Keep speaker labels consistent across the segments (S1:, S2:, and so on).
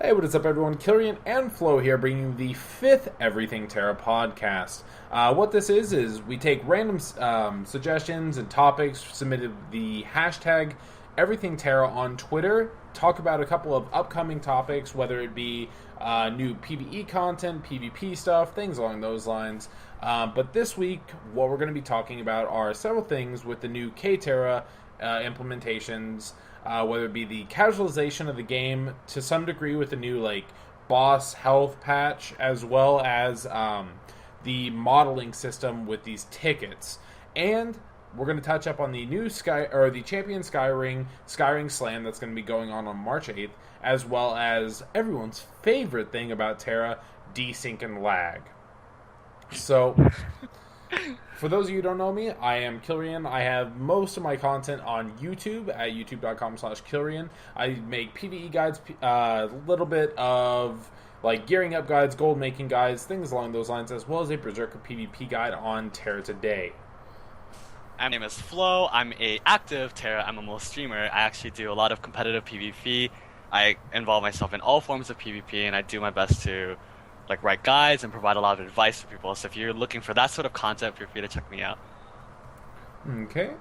S1: Hey, what is up, everyone? Killian and Flo here, bringing you the fifth Everything TERA podcast. What this is we take random suggestions and topics submitted the hashtag Everything TERA on Twitter, talk about a couple of upcoming topics, whether it be new PvE content, PvP stuff, things along those lines. But this week, what we're going to be talking about are several things with the new TERA implementations. Whether it be the casualization of the game to some degree with the new boss health patch, as well as the modeling system with these tickets, and we're going to touch up on the new the Champion Skyring Slam that's going to be going on March 8th, as well as everyone's favorite thing about TERA, desync and lag. So, for those of you who don't know me, I am Kilrian. I have most of my content on YouTube at youtube.com/Kilrian. I make PvE guides, a little bit of gearing up guides, gold making guides, things along those lines, as well as a Berserker PvP guide on TERA Today.
S2: My name is Flo. I'm a active TERA MMO streamer. I actually do a lot of competitive PvP. I involve myself in all forms of PvP, and I do my best to write guides and provide a lot of advice for people. So if you're looking for that sort of content, feel free to check me out.
S1: Okay.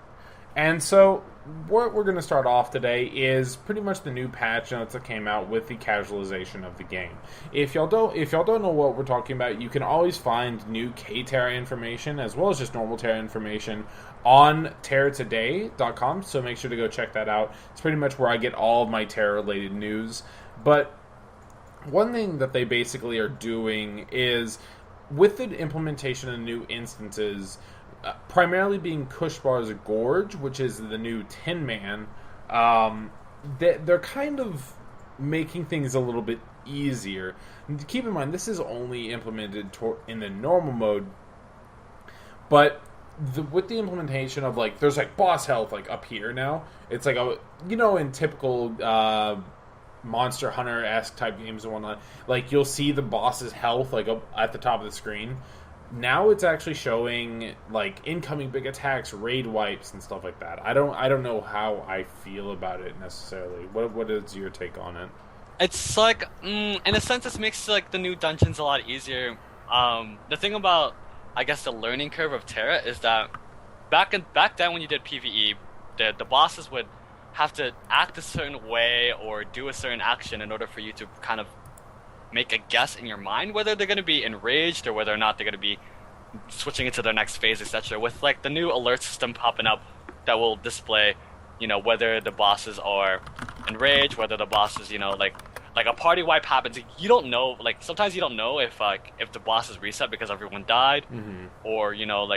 S1: And so what we're going to start off today is pretty much the new patch notes that came out with the casualization of the game. If y'all don't know what we're talking about, you can always find new TERA information as well as just normal TERA information on teratoday.com, so make sure to go check that out. It's pretty much where I get all of my TERA related news. But one thing that they basically are doing is, with the implementation of new instances, primarily being Kushbar's Gorge, which is the new Tin Man, they're kind of making things a little bit easier. And keep in mind, this is only implemented in the normal mode, but with the implementation of, there's, boss health, up here now. It's in typical Monster Hunter-esque type games and whatnot, you'll see the boss's health up at the top of the screen. Now it's actually showing incoming big attacks, raid wipes, and stuff like that. I don't know how I feel about it necessarily. What is your take on it?
S2: It's in a sense, this makes the new dungeons a lot easier. The thing about, I guess, the learning curve of TERA is that back then when you did PvE, the bosses would have to act a certain way or do a certain action in order for you to kind of make a guess in your mind whether they're going to be enraged or whether or not they're going to be switching into their next phase, etc. With the new alert system popping up that will display, whether the bosses are enraged, whether the bosses, a party wipe happens. You don't know, sometimes you don't know if the boss is reset because everyone died,
S1: mm-hmm.
S2: or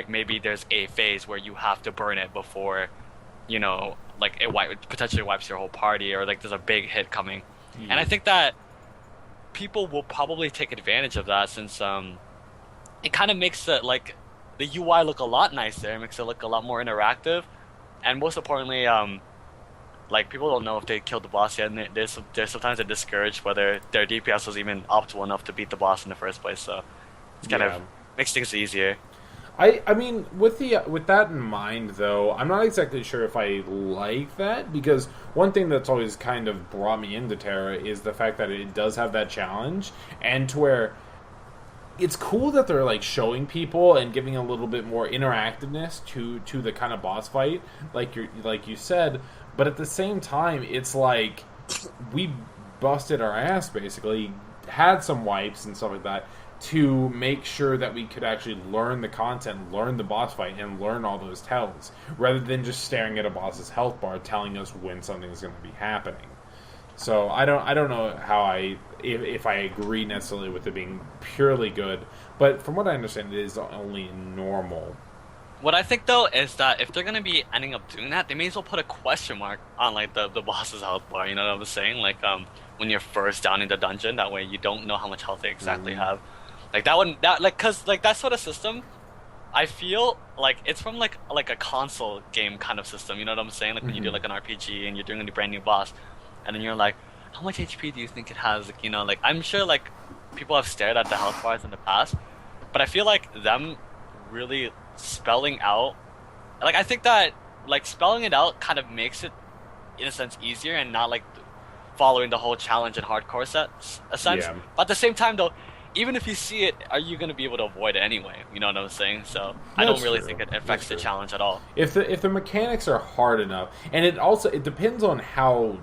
S2: maybe there's a phase where you have to burn it before, it potentially wipes your whole party, or there's a big hit coming.
S1: Yeah.
S2: And I think that people will probably take advantage of that, since it kind of makes the UI look a lot nicer. It makes it look a lot more interactive, and most importantly, people don't know if they killed the boss yet, and there's sometimes they're discouraged whether their DPS was even optimal enough to beat the boss in the first place. So it's kind of makes things easier.
S1: I mean, with that in mind, though, I'm not exactly sure if I like that, because one thing that's always kind of brought me into TERA is the fact that it does have that challenge, and to where it's cool that they're showing people and giving a little bit more interactiveness to the kind of boss fight, like you said, but at the same time, it's we busted our ass, basically, had some wipes and stuff like that, to make sure that we could actually learn the content, learn the boss fight, and learn all those tells, rather than just staring at a boss's health bar telling us when something's going to be happening. So I don't know if I agree necessarily with it being purely good, but from what I understand, it is only normal.
S2: What I think, though, is that if they're going to be ending up doing that, they may as well put a question mark on the boss's health bar. You know what I'm saying? When you're first down in the dungeon, that way you don't know how much health they exactly have. Cause that sort of system, I feel it's from a console game kind of system. You know what I'm saying? When you do an RPG and you're doing a brand new boss, and then you're how much HP do you think it has? I'm sure people have stared at the health bars in the past, but I feel them really spelling out, I think that spelling it out kind of makes it in a sense easier, and not following the whole challenge and hardcore sense.
S1: Yeah.
S2: But at the same time, though, even if you see it, are you going to be able to avoid it anyway? You know what I'm saying? So I don't
S1: That's
S2: really
S1: true.
S2: think it affects the challenge at all.
S1: If the mechanics are hard enough, and it depends on how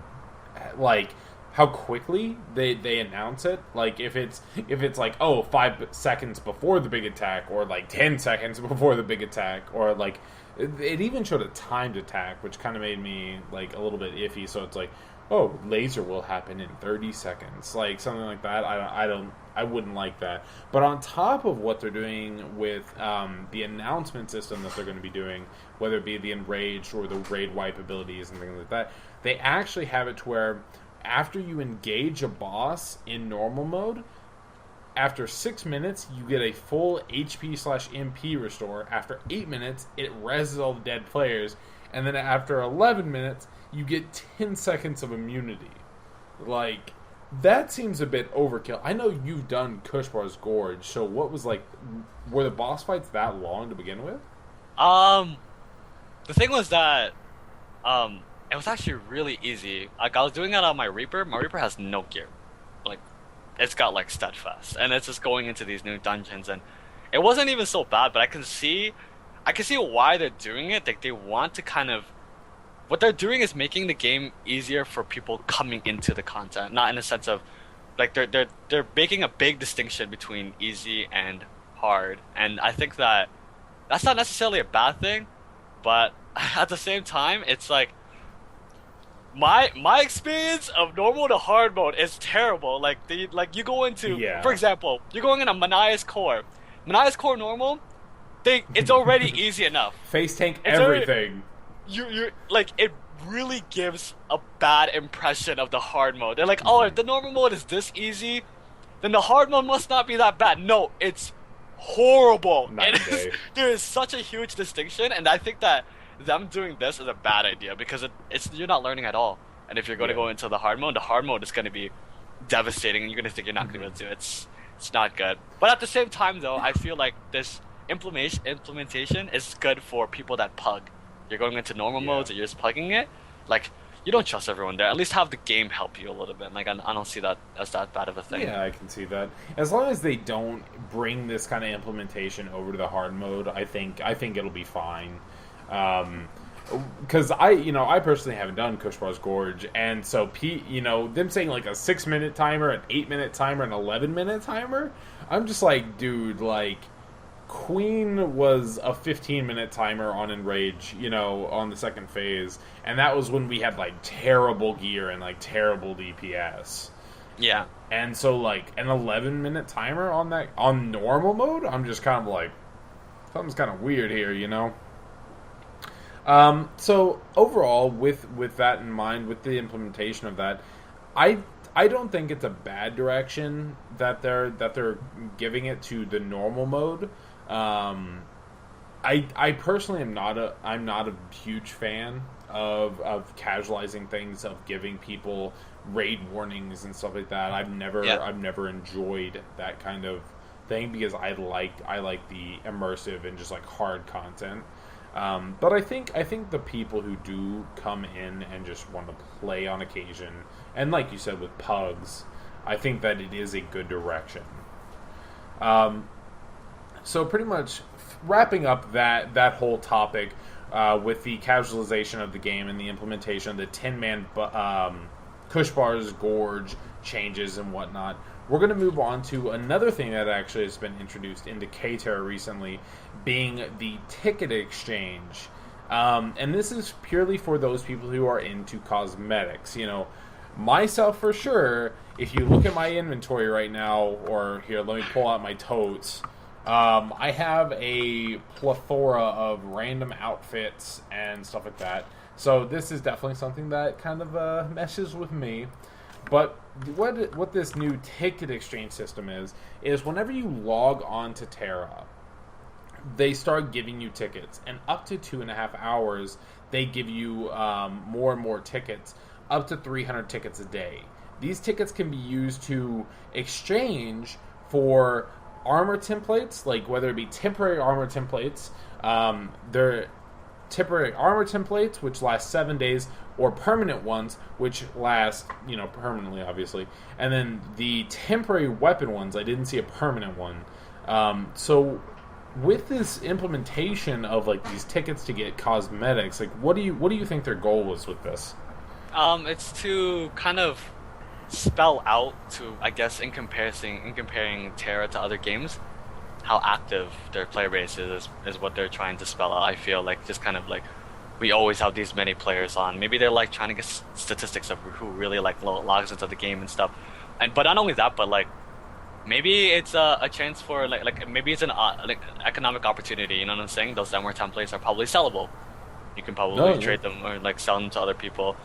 S1: quickly they announce it. Like if it's like 5 seconds before the big attack, or like 10 seconds before the big attack, or like it even showed a timed attack, which kind of made me like a little bit iffy. So it's like, oh, laser will happen in 30 seconds, like something like that. I wouldn't like that. But on top of what they're doing with the announcement system that they're going to be doing, whether it be the Enraged or the Raid Wipe abilities and things like that, they actually have it to where after you engage a boss in normal mode, after 6 minutes, you get a full HP/MP restore. After 8 minutes, it reses all the dead players. And then after 11 minutes, you get 10 seconds of immunity. Like, that seems a bit overkill. I know you've done Kushbar's Gorge, so what was like... Were the boss fights that long to begin with?
S2: The thing was that, it was actually really easy. Like, I was doing it on my Reaper. My Reaper has no gear. Like, it's got, like, Steadfast. And it's just going into these new dungeons. And it wasn't even so bad, but I can see why they're doing it. Like, they want to kind of... What they're doing is making the game easier for people coming into the content. Not in a sense of... Like, they're making a big distinction between easy and hard. And I think that that's not necessarily a bad thing. But at the same time, it's like... My experience of normal to hard mode is terrible. Like you go into, for example, you're going in a Manias Core. Manias Core normal, it's already easy enough.
S1: Face tank everything.
S2: You're like, it really gives a bad impression of the hard mode. They're like, oh, if the normal mode is this easy, then the hard mode must not be that bad. No, it's horrible. There is such a huge distinction, and I think that them doing this is a bad idea because it's you're not learning at all. And if you're going to go into the hard mode is going to be devastating, and you're going to think you're not going to be able to do it. It's not good. But at the same time, though, I feel like this implementation is good for people that pug. You're going into normal modes and you're just pugging it. Like, you don't trust everyone there. At least have the game help you a little bit. Like, I don't see that as that bad of a thing.
S1: Yeah, I can see that. As long as they don't bring this kind of implementation over to the hard mode, I think it'll be fine. Because I personally haven't done Kushbar's Gorge, and so them saying like a 6-minute timer, an 8-minute timer, an 11-minute timer, I'm just like, dude, like, Queen was a 15-minute timer on Enrage, on the second phase, and that was when we had like terrible gear and like terrible DPS.
S2: Yeah.
S1: And so like an 11-minute timer on normal mode, I'm just kind of like, something's kind of weird here, So overall, with that in mind, with the implementation of that, I don't think it's a bad direction that they're giving it to the normal mode. I personally am not a huge fan of casualizing things, of giving people raid warnings and stuff like that. I've never enjoyed that kind of thing because I like the immersive and just like hard content. But I think the people who do come in and just want to play on occasion, and like you said with pugs, I think that it is a good direction. So pretty much wrapping up that whole topic with the casualization of the game and the implementation of the 10-man Kushbar's Gorge changes and whatnot, we're going to move on to another thing that actually has been introduced into TERA recently, being the ticket exchange. And this is purely for those people who are into cosmetics. Myself for sure, if you look at my inventory right now, or here, let me pull out my totes. I have a plethora of random outfits and stuff like that. So this is definitely something that kind of meshes with me. But what this new ticket exchange system is whenever you log on to TERA, they start giving you tickets. And up to 2.5 hours, they give you more and more tickets, up to 300 tickets a day. These tickets can be used to exchange for armor templates, like whether it be temporary armor templates. temporary armor templates, which last 7 days, or permanent ones, which last, permanently, obviously. And then the temporary weapon ones, I didn't see a permanent one. So with this implementation of like these tickets to get cosmetics, like what do you think their goal was with this?
S2: It's to kind of spell out to, I guess, in comparing TERA to other games, how active their player base is what they're trying to spell out. I feel like just kind of like we always have these many players on. Maybe they're like trying to get statistics of who really like logs into the game and stuff. But not only that, but like maybe it's a chance for like maybe it's an economic opportunity. You know what I'm saying? Those armor templates are probably sellable. You can probably trade them or like sell them to other people,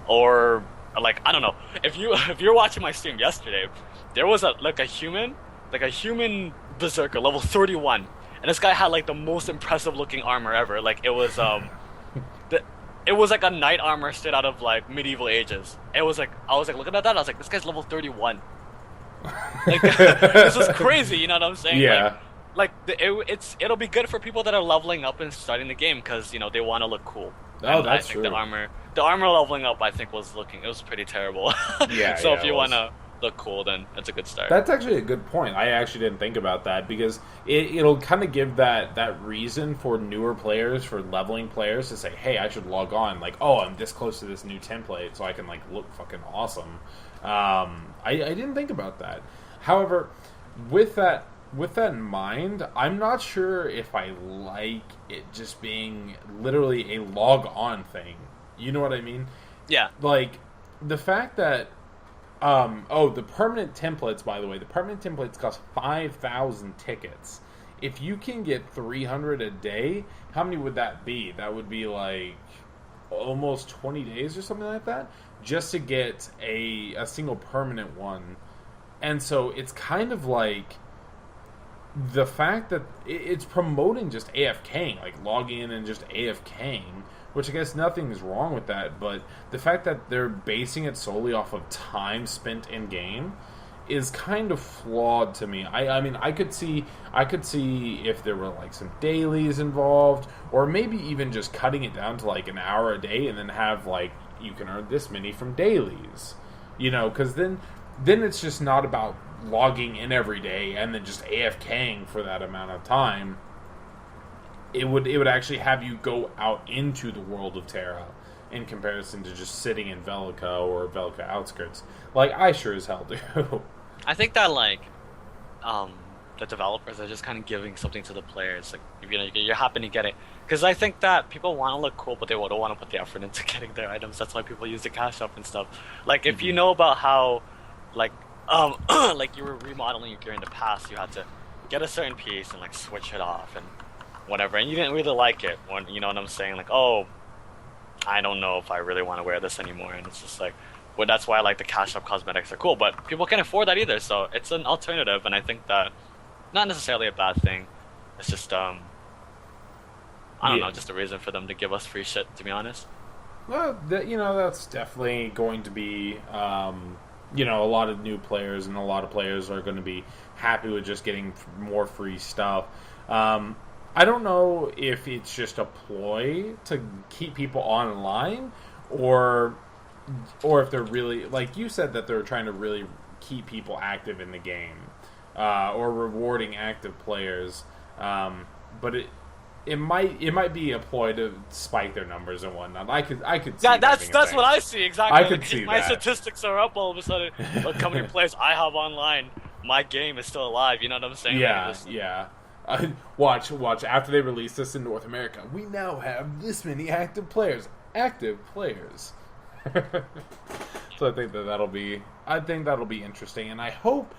S2: or like I don't know. If you're watching my stream yesterday, there was a human berserker level 31, and this guy had like the most impressive looking armor ever. Like it was it was like a knight armor straight out of like medieval ages. It was like I was like looking at that, I was like, this guy's level 31. Like this is crazy. You know what I'm saying?
S1: Yeah.
S2: It'll be good for people that are leveling up and starting the game because they want to look cool.
S1: Oh,
S2: and
S1: that's
S2: I think
S1: true.
S2: The armor leveling up, I think, it was pretty terrible.
S1: Yeah.
S2: So if you want to look cool, then it's a good start.
S1: That's actually a good point. I actually didn't think about that because it'll kind of give that reason for newer players, for leveling players, to say, hey, I should log on. Like, oh, I'm this close to this new template, so I can like look fucking awesome. I didn't think about that. However, with that in mind, I'm not sure if I like it just being literally a log on thing. You know what I mean?
S2: Yeah.
S1: Like the fact that the permanent templates, by the way, the permanent templates cost 5,000 tickets. If you can get 300 a day, how many would that be? That would be like almost 20 days or something like that, just to get a single permanent one. And so it's kind of like the fact that it's promoting just AFKing, like logging in and just AFKing, which I guess nothing's wrong with that, but the fact that they're basing it solely off of time spent in game is kind of flawed to me. I mean, I could see if there were like some dailies involved, or maybe even just cutting it down to like an hour a day and then have like you can earn this many from dailies, because then it's just not about logging in every day and then just AFKing for that amount of time. It would actually have you go out into the world of TERA in comparison to just sitting in Velica or Velica outskirts, like I sure as hell do.
S2: I think that like the developers are just kind of giving something to the players. Like you're happy to get it, because I think that people want to look cool, but they don't want to put the effort into getting their items. That's why people use the cash up and stuff. Like if you know about how like like you were remodeling your gear in the past, you had to get a certain piece and like switch it off and whatever, and you didn't really like it. You know what I'm saying? Like, oh, I don't know if I really want to wear this anymore, and it's just like, well, that's why like the cash up cosmetics are cool, but people can't afford that either, so it's an alternative, and I think that not necessarily a bad thing. It's just I don't know, just a reason for them to give us free shit, to be honest.
S1: Well, that's definitely going to be a lot of new players, and a lot of players are going to be happy with just getting more free stuff. I don't know if it's just a ploy to keep people online, or if they're really, like you said, that they're trying to really keep people active in the game, or rewarding active players. But it might be a ploy to spike their numbers and whatnot. I could see
S2: that's what I see exactly.
S1: I could see
S2: my
S1: that.
S2: statistics are up all of a sudden. Look how many players I have online. My game is still alive. You know what I'm saying?
S1: Yeah, yeah. Watch. After they release this in North America, we now have this many active players. So I think that'll be interesting, and I hope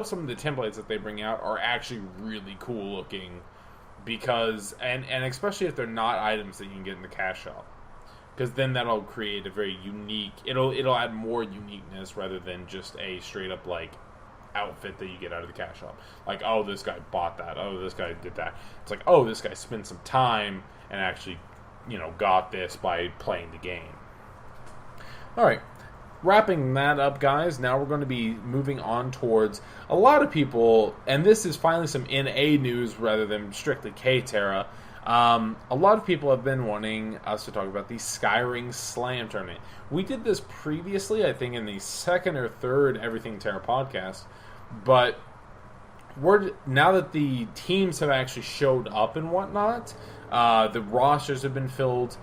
S1: some of the templates that they bring out are actually really cool looking, because and especially if they're not items that you can get in the cash shop, because then that'll create a very unique. It'll add more uniqueness rather than just a straight up like outfit that you get out of the cash shop. Like, oh, this guy bought that. Oh, this guy did that. It's like, oh, this guy spent some time and actually, got this by playing the game. All right. Wrapping that up, guys, now we're going to be moving on towards a lot of people, and this is finally some NA news rather than strictly K-TERA. A lot of people have been wanting us to talk about the Skyring Slam Tournament. We did this previously, I think, in the second or third Everything Terra podcast, but now that the teams have actually showed up and whatnot, the rosters have been filled.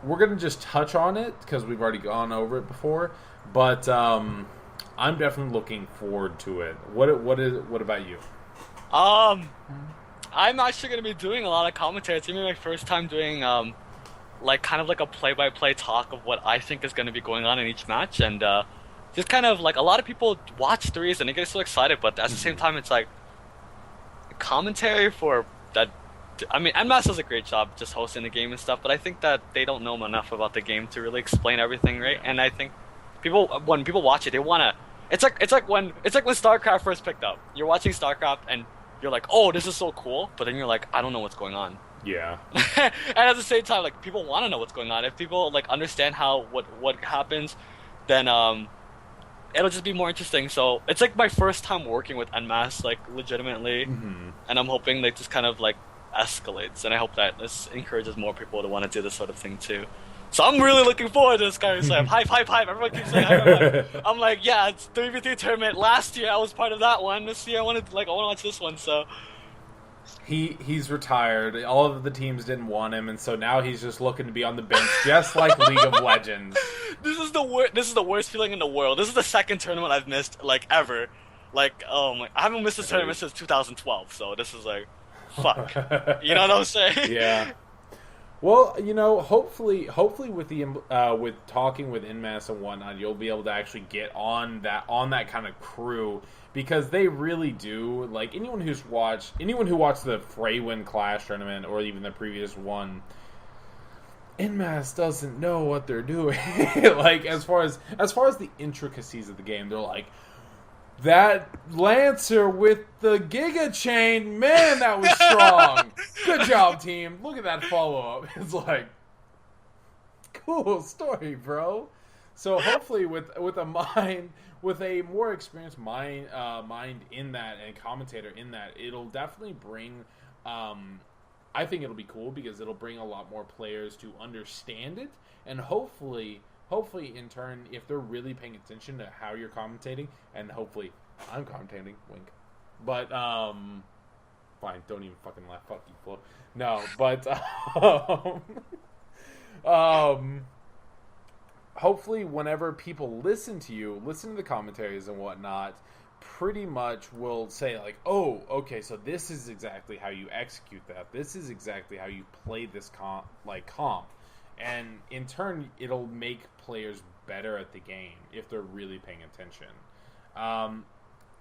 S1: We're going to just touch on it because we've already gone over it before, but I'm definitely looking forward to it. What about you?
S2: I'm actually going to be doing a lot of commentary. It's going to be my first time doing like kind of like a play-by-play talk of what I think is going to be going on in each match, and just kind of like a lot of people watch threes and they get so excited, but at the same time it's like commentary for that. I mean, EnMasse does a great job just hosting the game and stuff, but I think that they don't know enough about the game to really explain everything, right? And I think when people watch it, they wanna. It's like when StarCraft first picked up. You're watching StarCraft and you're like, oh, this is so cool, but then you're like, I don't know what's going on.
S1: Yeah.
S2: And at the same time, like, people want to know what's going on. If people like understand what happens, then it'll just be more interesting. So it's like my first time working with EnMasse, like legitimately, and I'm hoping that just kind of like escalates, and I hope that this encourages more people to want to do this sort of thing too. So I'm really looking forward to this Skyrim Slam. Hype. Everyone keeps saying hype. I'm like, yeah, it's 3v3 tournament. Last year I was part of that one. This year I want to watch this one. So
S1: he's retired. All of the teams didn't want him, and so now he's just looking to be on the bench, just like League of Legends.
S2: This is the worst feeling in the world. This is the second tournament I've missed like ever. Like, I haven't missed this tournament since 2012. So this is like, fuck. You know what I'm saying?
S1: Yeah. Well, you know, hopefully with talking with EnMasse and whatnot, you'll be able to actually get on that kind of crew, because they really do. Like, anyone who watched the Freywin Clash tournament or even the previous one, EnMasse doesn't know what they're doing. Like, as far as the intricacies of the game, they're like, that Lancer with the Giga Chain, man, that was strong. Good job, team. Look at that follow-up. It's like, cool story, bro. So hopefully with a more experienced mind in that, and commentator in that, it'll definitely bring, I think it'll be cool because it'll bring a lot more players to understand it, and hopefully in turn, if they're really paying attention to how you're commentating, and hopefully I'm commentating, wink. But fine, don't even fucking laugh. Fuck you, Flo. No, but hopefully whenever people listen to the commentaries and whatnot, pretty much will say like, oh, okay, so this is exactly how you execute that. This is exactly how you play this comp. And in turn, it'll make players better at the game if they're really paying attention.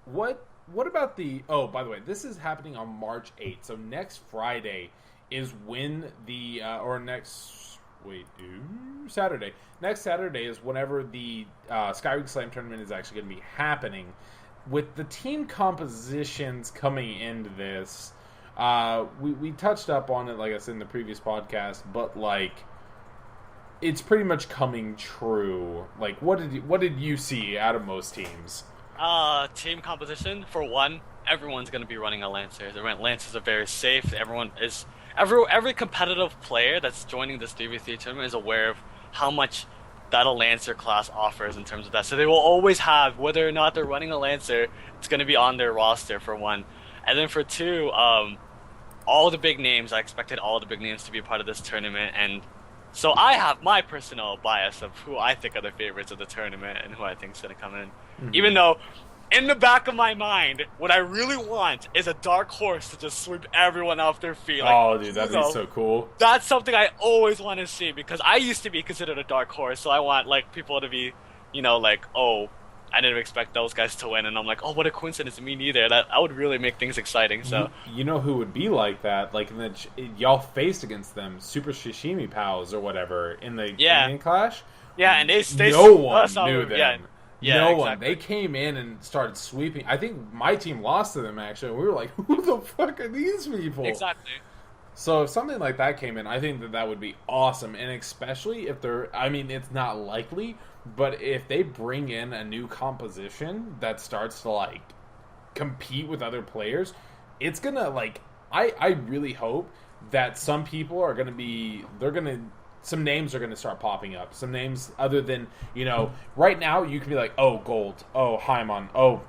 S1: What about the... Oh, by the way, this is happening on March 8th. So next Friday is when the... Saturday. Next Saturday is whenever the Skyring Slam Tournament is actually going to be happening. With the team compositions coming into this, we touched up on it, like I said, in the previous podcast, but like... It's pretty much coming true. Like, what did you see out of most teams?
S2: Team composition, for one, everyone's going to be running a Lancer. The Lancers are very safe. Every competitive player that's joining this 3v3 tournament is aware of how much that a Lancer class offers in terms of that. So they will always have, whether or not they're running a Lancer, it's going to be on their roster, for one. And then for two, all the big names, I expected all the big names to be a part of this tournament, and so I have my personal bias of who I think are the favorites of the tournament and who I think is going to come in. Mm-hmm. Even though, in the back of my mind, what I really want is a dark horse to just sweep everyone off their feet. Like,
S1: oh, dude, that'd be so cool.
S2: That's something I always want to see, because I used to be considered a dark horse, so I want like people to be, like, oh, I didn't expect those guys to win, and I'm like, oh, what a coincidence, me neither. That would really make things exciting. So
S1: you know who would be like that? Like, y'all faced against them, Super Shishimi Pals or whatever in the gaming clash.
S2: Yeah, and they
S1: no one knew them.
S2: Yeah,
S1: no
S2: exactly.
S1: one. They came in and started sweeping. I think my team lost to them actually. We were like, who the fuck are these people?
S2: Exactly.
S1: So if something like that came in, I think that would be awesome, and especially if they're... I mean, it's not likely, but if they bring in a new composition that starts to, like, compete with other players, it's gonna, like... I really hope that some people are going to be, some names are going to start popping up. Some names other than, right now you can be like, oh, Gold, oh, Hyman, oh,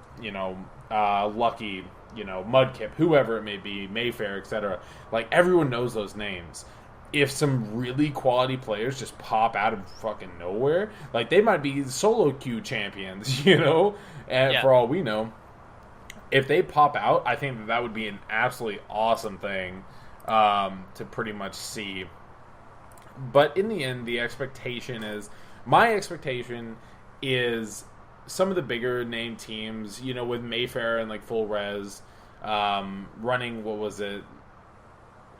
S1: Lucky, Mudkip, whoever it may be, Mayfair, etc. Like, everyone knows those names. If some really quality players just pop out of fucking nowhere, like, they might be solo queue champions, and for all we know. If they pop out, I think that would be an absolutely awesome thing to pretty much see. But in the end, my expectation is some of the bigger name teams, with Mayfair and like Full Res running, what was it?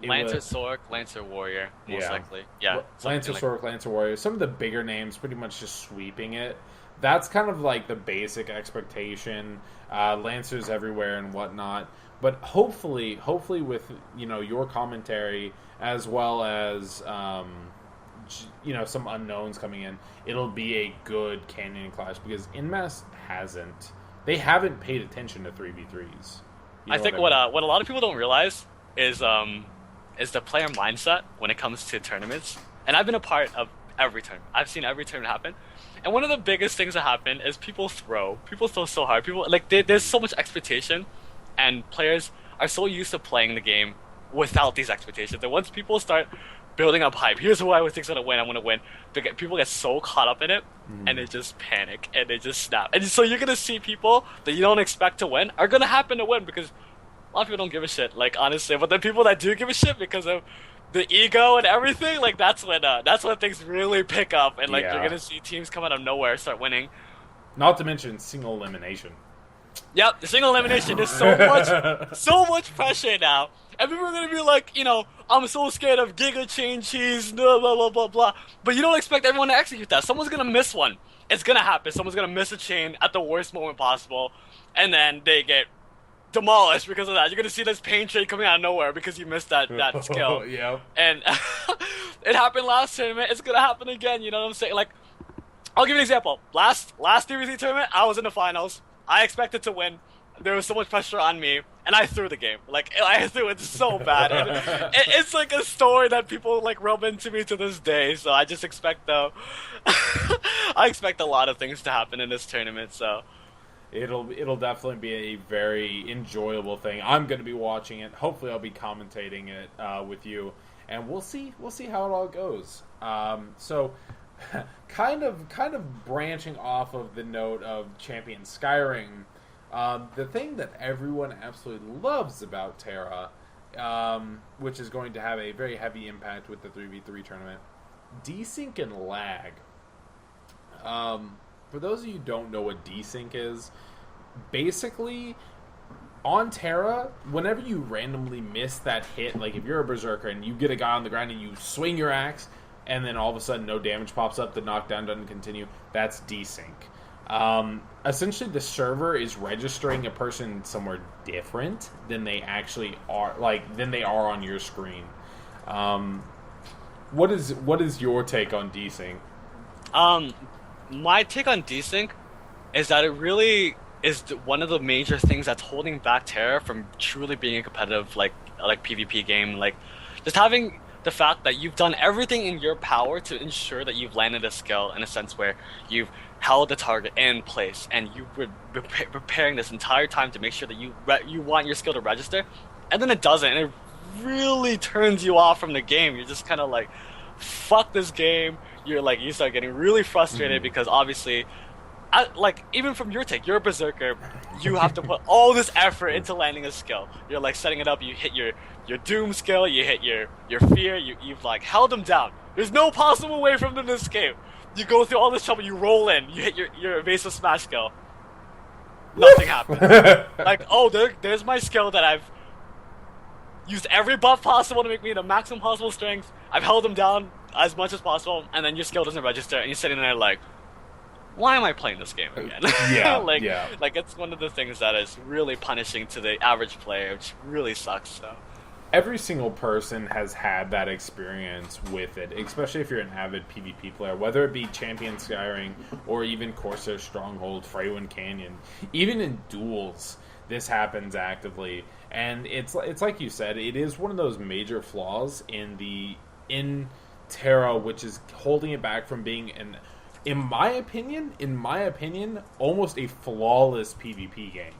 S2: Lancer Sork, Lancer Warrior, most likely. Yeah.
S1: Lancer Sork, Lancer Warrior. Some of the bigger names pretty much just sweeping it. That's kind of like the basic expectation. Lancers everywhere and whatnot. But hopefully with, your commentary as well as, some unknowns coming in, it'll be a good Canyon Clash because EnMasse they haven't paid attention to 3v3s.
S2: I think what a lot of people don't realize is the player mindset when it comes to tournaments. And I've been a part of every tournament. I've seen every tournament happen. And one of the biggest things that happen is people throw so hard. There's so much expectation, and players are so used to playing the game without these expectations. And once people start building up hype, here's who I think's gonna win, I'm gonna win. People get so caught up in it, and they just panic, and they just snap. And so you're gonna see people that you don't expect to win are gonna happen to win because a lot of people don't give a shit, like, honestly. But the people that do give a shit because of the ego and everything, like, that's when things really pick up, and like you're gonna see teams come out of nowhere start winning.
S1: Not to mention single elimination.
S2: Yep, the single elimination is so much pressure now, and people are gonna be like, I'm so scared of Giga Chain Cheese, blah blah blah blah blah. But you don't expect everyone to execute that. Someone's gonna miss one. It's gonna happen. Someone's gonna miss a chain at the worst moment possible, and then they get demolished because of that. You're gonna see this pain trade coming out of nowhere because you missed that skill.
S1: Yeah.
S2: And it happened last tournament. It's gonna happen again. You know what I'm saying? Like, I'll give you an example. Last DVC tournament, I was in the finals. I expected to win. There was so much pressure on me, and I threw the game. Like, I threw it so bad. And it's like a story that people like rub into me to this day. So I just expect I expect a lot of things to happen in this tournament. So.
S1: It'll definitely be a very enjoyable thing. I'm going to be watching it. Hopefully, I'll be commentating it with you, and we'll see how it all goes. So, kind of branching off of the note of Champion Skyring, the thing that everyone absolutely loves about TERA, which is going to have a very heavy impact with the 3v3 tournament, desync and lag. For those of you who don't know what desync is, basically, on TERA, whenever you randomly miss that hit, like if you're a Berserker and you get a guy on the ground and you swing your axe, and then all of a sudden no damage pops up, the knockdown doesn't continue, that's desync. Essentially, the server is registering a person somewhere different than they actually are, than they are on your screen. What is your take on desync?
S2: My take on desync is that it really is one of the major things that's holding back TERA from truly being a competitive like PvP game. Like, just having the fact that you've done everything in your power to ensure that you've landed a skill in a sense where you've held the target in place and you've been preparing this entire time to make sure that you want your skill to register, and then it doesn't, and it really turns you off from the game. You're just kind of like, fuck this game. You start getting really frustrated because obviously, even from your take, you're a Berserker. You have to put all this effort into landing a skill. You're like setting it up. You hit your Doom skill. You hit your Fear. You've like held them down. There's no possible way for them to escape. You go through all this trouble. You roll in. You hit your evasive smash skill. Nothing happens. Like, oh, there's my skill that I've used every buff possible to make me the maximum possible strength. I've held them down as much as possible, and then your skill doesn't register, and you're sitting there like, why am I playing this game again? Like it's one of the things that is really punishing to the average player, which really sucks. So
S1: every single person has had that experience with it, especially if you're an avid PvP player, whether it be Champion Skyring or even Corsair Stronghold, Freywind Canyon, even in duels. this happens actively. And it's like you said, it is one of those major flaws in TERA, which is holding it back from being in my opinion, almost a flawless PvP game.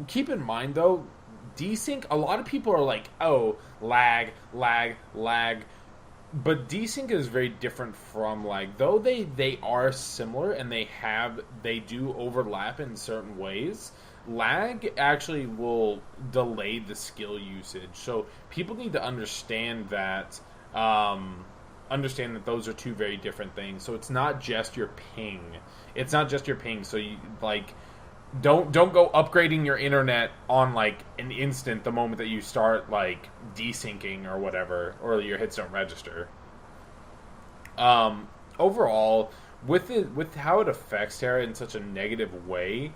S1: Keep in mind though, desync, a lot of people are like, oh, lag. But desync is very different from lag. Though they are similar and they do overlap in certain ways, lag actually will delay the skill usage. So people need to understand that those are two very different things. So it's not just your ping. So you don't go upgrading your internet on an instant the moment that you start desyncing or whatever, or your hits don't register. Overall, with how it affects TERA in such a negative way,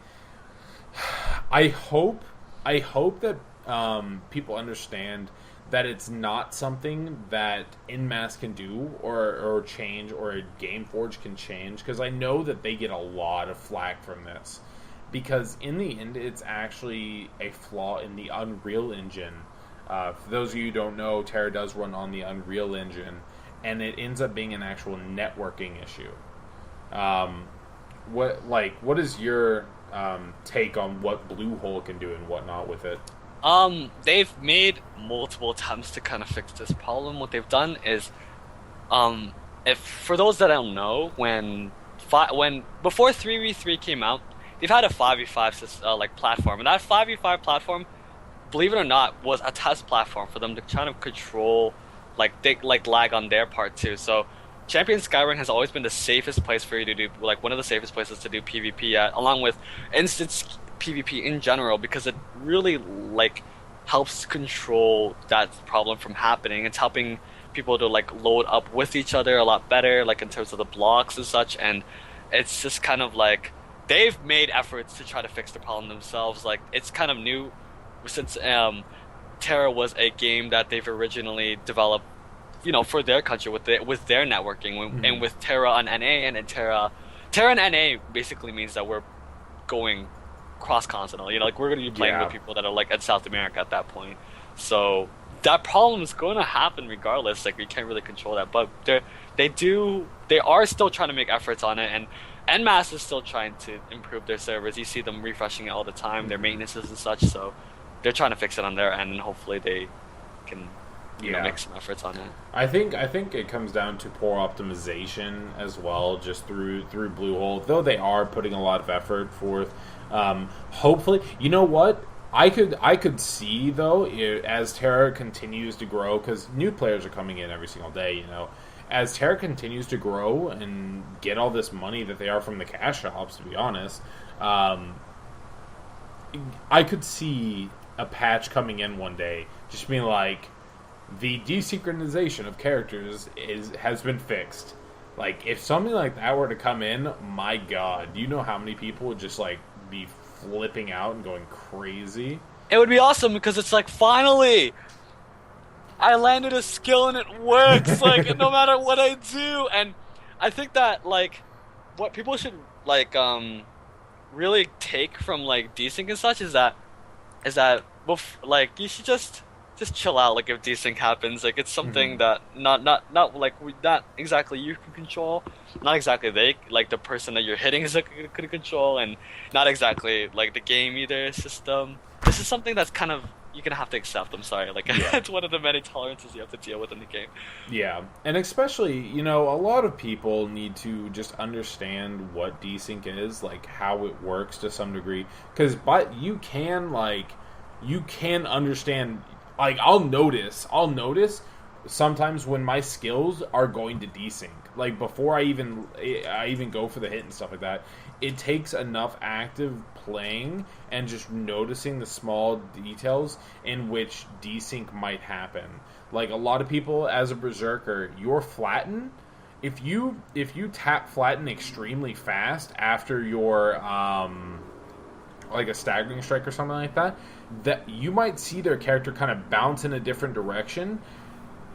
S1: I hope that people understand that it's not something that EnMasse can do or change, or Gameforge can change, because I know that they get a lot of flack from this. Because in the end, it's actually a flaw in the Unreal Engine. For those of you who don't know, TERA does run on the Unreal Engine, and it ends up being an actual networking issue. What is your take on what Bluehole can do and whatnot with it?
S2: They've made multiple attempts to kind of fix this problem. What they've done is, if for those that don't know, when before 3v3 came out, they've had a 5v5 platform, and that 5v5 platform, believe it or not, was a test platform for them to kind of control lag on their part too. So Champion Skyrun has always been the safest place for you to do, one of the safest places to do PvP at, along with instance PvP in general, because it really helps control that problem from happening. It's helping people to load up with each other a lot better, in terms of the blocks and such, and it's just kind of they've made efforts to try to fix the problem themselves. It's kind of new since TERA was a game that they've originally developed, for their country with their networking, and with TERA on NA, and then TERA on NA basically means that we're going cross-continental. We're going to be playing with people that are in South America at that point. So that problem is going to happen regardless. We can't really control that, but they are still trying to make efforts on it, and EnMasse is still trying to improve their servers. You see them refreshing it all the time, their maintenances and such, so they're trying to fix it on their end, and hopefully they can make some efforts on it.
S1: I think it comes down to poor optimization as well, just through Bluehole, though they are putting a lot of effort forth. Hopefully, you know what? I could see, though, as TERA continues to grow, because new players are coming in every single day, as TERA continues to grow and get all this money that they are from the cash shops, to be honest, I could see a patch coming in one day, just being the desynchronization of characters has been fixed. If something like that were to come in, my God, do you know how many people would just be flipping out and going crazy?
S2: It would be awesome, because it's finally I landed a skill and it works, no matter what I do. And I think that, what people should, really take from, desync and such is that, you should just chill out, if desync happens. It's something that not exactly you can control, not exactly the person that you're hitting is could control, and not exactly, the game either. It's just, this is something that's kind of, you're gonna have to accept. I'm sorry, it's one of the many tolerances you have to deal with in the game.
S1: Yeah, and especially, a lot of people need to just understand what desync is, how it works to some degree, because you can understand. I'll notice sometimes when my skills are going to desync, before I even go for the hit and stuff like that. It takes enough active playing and just noticing the small details in which desync might happen. A lot of people, as a berserker, you're flattened. If you tap flatten extremely fast after your a staggering strike or something like that, that you might see their character kind of bounce in a different direction.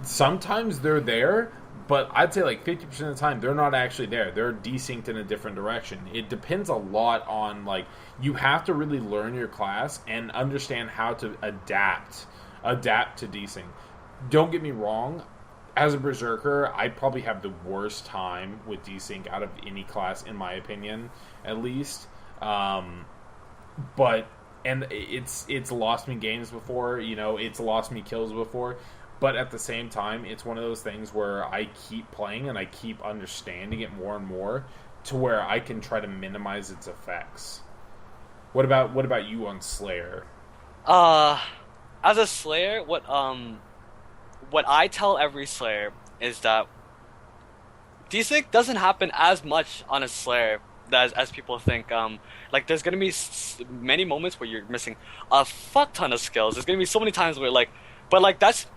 S1: Sometimes they're there, but I'd say like 50% of the time they're not actually there. They're desynced in a different direction. It depends a lot on, like, you have to really learn your class and understand how to adapt to desync. Don't get me wrong, as a berserker, I probably have the worst time with desync out of any class, in my opinion, at least. But and it's lost me games before, it's lost me kills before. But at the same time, it's one of those things where I keep playing and I keep understanding it more and more to where I can try to minimize its effects. What about you on Slayer?
S2: As a Slayer, what I tell every Slayer is that desync doesn't happen as much on a Slayer as people think. Like, there's gonna be many moments where you're missing a fuck ton of skills. There's gonna be so many times where, like, but like that's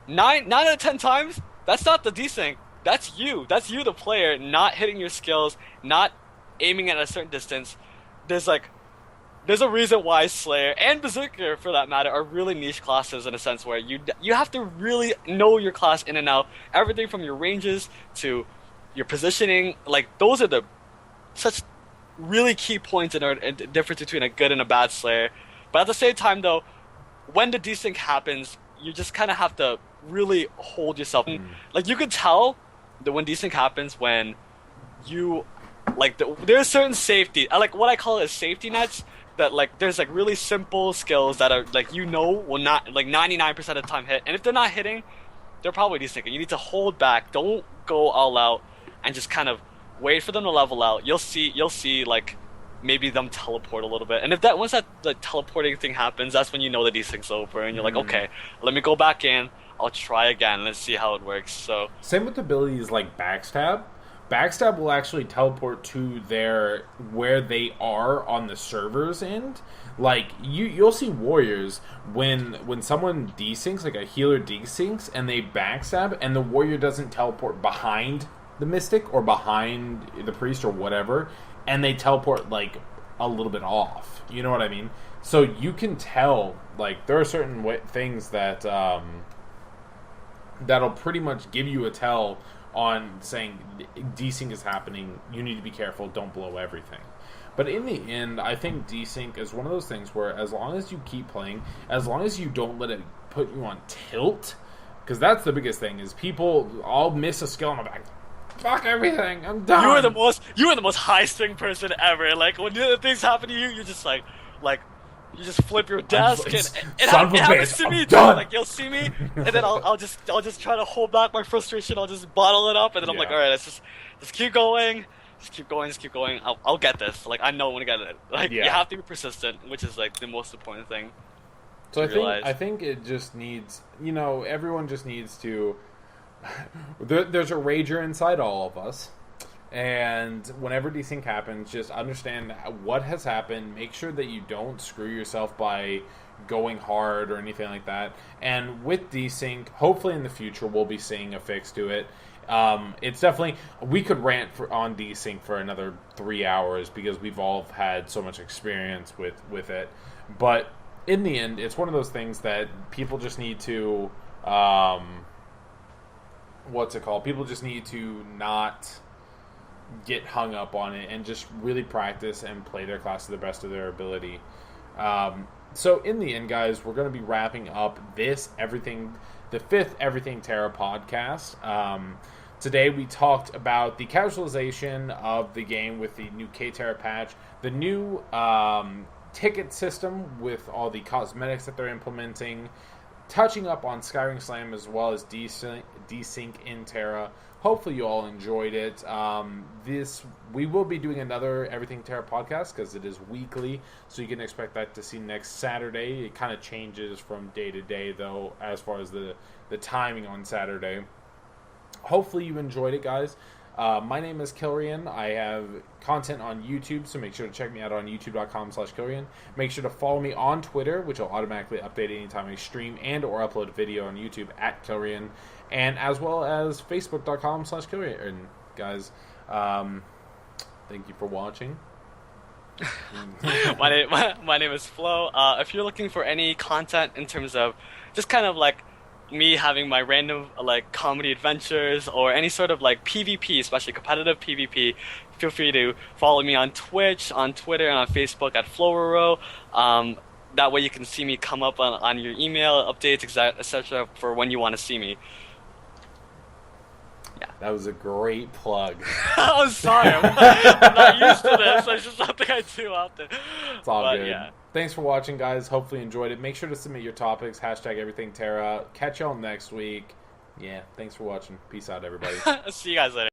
S2: 9 out of 10 times, that's not the desync. That's you, the player, not hitting your skills, not aiming at a certain distance. There's a reason why Slayer and Berserker, for that matter, are really niche classes in a sense where you have to really know your class in and out. Everything from your ranges to your positioning, like, those are the such really key points in the difference between a good and a bad Slayer. But at the same time, though, when the desync happens, you just kind of have to really hold yourself. Like, you can tell that when desync happens, when you, like, there's certain safety, like what I call it, safety nets, that, like, there's, like, really simple skills that are, like, will not, like, 99% of the time hit. And if they're not hitting, they're probably desyncing. You need to hold back. Don't go all out and just kind of wait for them to level out. You'll see, like, maybe them teleport a little bit. And once that teleporting thing happens, that's when you know the desync's over. And you're like, okay, let me go back in. I'll try again. Let's see how it works. So
S1: same with abilities like Backstab. Backstab will actually teleport to where they are on the server's end. Like, you'll see warriors when someone desyncs, like a healer desyncs, and they backstab, and the warrior doesn't teleport behind the mystic or behind the priest or whatever, and they teleport, like, a little bit off. You know what I mean? So you can tell, like, there are certain things that that'll pretty much give you a tell on saying desync is happening, you need to be careful, don't blow everything. But in the end, I think desync is one of those things where as long as you keep playing, as long as you don't let it put you on tilt, because that's the biggest thing, is people all miss a skill and I'm like, fuck everything, I'm done.
S2: You are the most high string person ever. Like, when things happen to you, you're just like you just flip your desk, and it happens to me too. Like, you'll see me, and then I'll just try to hold back my frustration. I'll just bottle it up, and then I'm like, all right, let's just keep going, just keep going. I'll get this. Like, I know when to get it. Like, you have to be persistent, which is, like, the most important thing.
S1: So I think it just needs, everyone just needs to. There's a rager inside all of us. And whenever desync happens, just understand what has happened. Make sure that you don't screw yourself by going hard or anything like that. And with desync, hopefully in the future we'll be seeing a fix to it. It's definitely, we could rant on desync for another 3 hours because we've all had so much experience with it. But in the end, it's one of those things that people just need to, People just need to not get hung up on it and just really practice and play their class to the best of their ability. So in the end, guys, we're going to be wrapping up the 5th Everything TERA podcast. Today we talked about the casualization of the game with the new TERA patch, the new ticket system with all the cosmetics that they're implementing, touching up on Skyrim Slam as well as desync in TERA. Hopefully you all enjoyed it. We will be doing another Everything TERA podcast because it is weekly, so you can expect that to see next Saturday. It kind of changes from day to day, though, as far as the timing on Saturday. Hopefully you enjoyed it, guys. My name is Kilrian. I have content on YouTube, so make sure to check me out on youtube.com/Kilrian. Make sure to follow me on Twitter, which will automatically update anytime I stream and or upload a video on YouTube at Kilrian, and as well as facebook.com/Kilrian. And guys, thank you for watching.
S2: My name is Flo. If you're looking for any content in terms of just kind of like me having my random like comedy adventures or any sort of like PvP, especially competitive PvP, feel free to follow me on Twitch, on Twitter, and on Facebook at Florero. That way you can see me come up on your email updates, etc. for when you want to see me. Yeah.
S1: That was a great plug.
S2: I'm sorry, I'm not used to this. It's just something I do often.
S1: It's all good.
S2: Yeah.
S1: Thanks for watching, guys. Hopefully you enjoyed it. Make sure to submit your topics. Hashtag everything TERA. Catch y'all next week. Yeah, thanks for watching. Peace out, everybody.
S2: See you guys later.